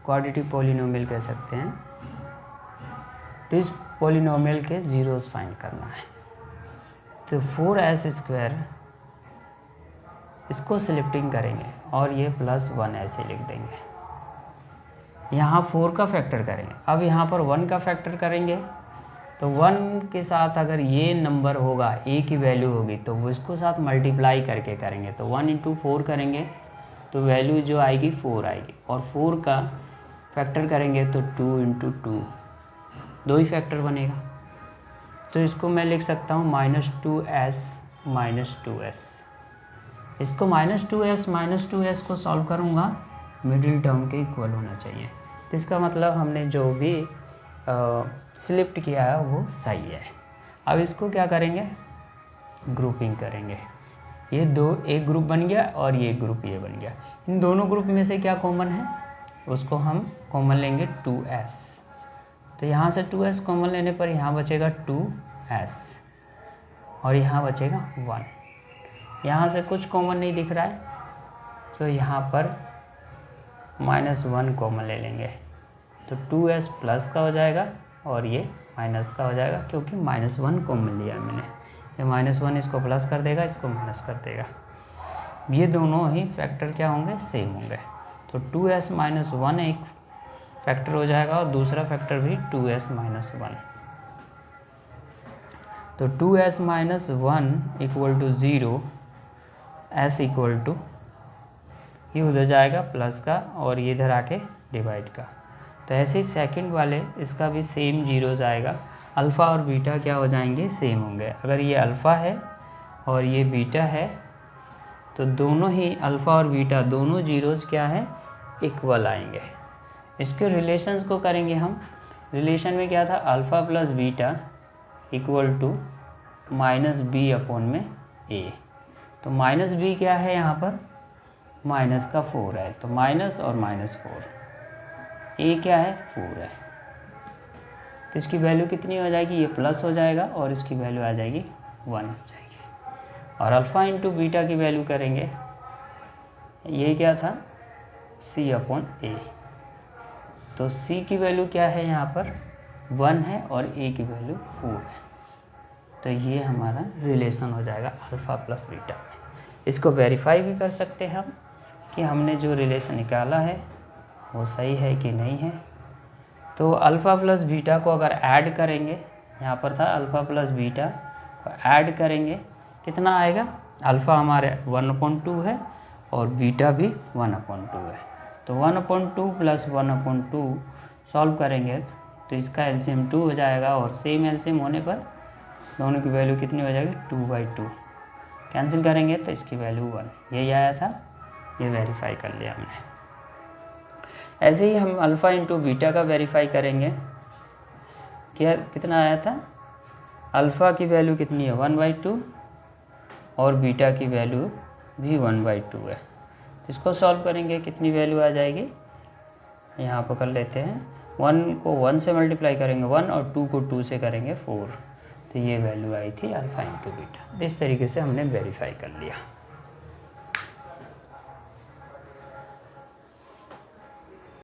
Quadratic polynomial कह सकते हैं। तो इस पॉलिनोमियल के ज़ीरोस फाइंड करना है। तो 4s², इसको सिलेक्टिंग करेंगे और ये +1 ऐसे लिख देंगे। यहाँ 4 का फैक्टर करेंगे। अब यहाँ पर 1 का फैक्टर करेंगे तो 1 के साथ अगर ये नंबर होगा, a की वैल्यू होगी, तो वो इसको साथ मल्टीप्लाई करके करेंगे। तो 1 × 4 करेंगे तो वैल्यू जो आएगी 4 आएगी, और 4 का फैक्टर करेंगे तो 2 × 2, 2 ही फैक्टर बनेगा। तो इसको मैं लिख सकता हूँ -2s - 2s। इसको -2s को सॉल्व करूँगा, मिडिल टर्म के इक्वल होना चाहिए। तो इसका मतलब हमने जो भी स्लिप्ट किया है वो सही है। अब इसको क्या करेंगे, ग्रुपिंग करेंगे। ये दो, एक ग्रुप बन गया और ये ग्रुप ये बन गया। इन दोनों ग्रुप में से क्या कॉमन है, उसको हम कॉमन लेंगे 2s। तो यहाँ से 2s कॉमन लेने पर यहाँ बचेगा 2s और यहाँ बचेगा 1। यहाँ से कुछ कॉमन नहीं दिख रहा है तो यहाँ पर -1 कॉमन ले लेंगे। तो 2s प्लस का हो जाएगा और ये माइनस का हो जाएगा, क्योंकि -1 कॉमन लिया मैंने। ये -1 इसको प्लस कर देगा, इसको माइनस कर देगा। ये दोनों ही फैक्टर क्या होंगे, सेम होंगे। तो 2s - 1 एक फैक्टर हो जाएगा और दूसरा फैक्टर भी 2s - 1। तो 2s - 1 = 0, s = ये उधर जाएगा प्लस का और ये इधर आके डिवाइड का। तो ऐसे ही सेकंड वाले इसका भी सेम जीरोस आएगा। अल्फ़ा और बीटा क्या हो जाएंगे, सेम होंगे। अगर ये अल्फ़ा है और ये बीटा है तो दोनों ही अल्फ़ा और बीटा दोनों जीरोस क्या हैं, इक्वल आएंगे। इसके रिलेशंस को करेंगे हम। रिलेशन में क्या था, अल्फ़ा प्लस बीटा = -b/a। तो -b क्या है, यहाँ पर -4 है, तो माइनस और -4, a क्या है, 4 है। तो इसकी वैल्यू कितनी हो जाएगी, ये प्लस हो जाएगा और इसकी वैल्यू आ जाएगी 1 हो जाएगी। और अल्फ़ा × बीटा की वैल्यू करेंगे, ये क्या था, c/a। तो c की वैल्यू क्या है, यहाँ पर 1 है और a की वैल्यू 4 है। तो ये हमारा रिलेशन हो जाएगा अल्फ़ा प्लस बीटा में। इसको वेरीफाई भी कर सकते हैं हम कि हमने जो रिलेशन निकाला है वो सही है कि नहीं है। तो अल्फ़ा प्लस बीटा को अगर ऐड करेंगे, यहाँ पर था अल्फ़ा प्लस बीटा को ऐड करेंगे, कितना आएगा, अल्फ़ा हमारे 1/2 है और बीटा भी 1/2 है। तो 1/2 + 1/2 सॉल्व करेंगे तो इसका एलसीएम 2 हो जाएगा, और सेम एलसीएम होने पर दोनों की वैल्यू कितनी हो जाएगी, 2/2। कैंसिल करेंगे तो इसकी वैल्यू 1, यही आया था। ये वेरीफाई कर लिया हमने। ऐसे ही हम अल्फ़ा × बीटा का वेरीफाई करेंगे। क्या कितना आया था, अल्फ़ा की वैल्यू कितनी है, 1/2 और बीटा की वैल्यू भी 1/2 है। इसको सॉल्व करेंगे, कितनी वैल्यू आ जाएगी, यहाँ पर कर लेते हैं। 1 को 1 से मल्टीप्लाई करेंगे 1 और 2 को 2 से करेंगे 4। तो ये वैल्यू आई थी अल्फ़ा × बीटा। इस तरीके से हमने वेरीफाई कर लिया।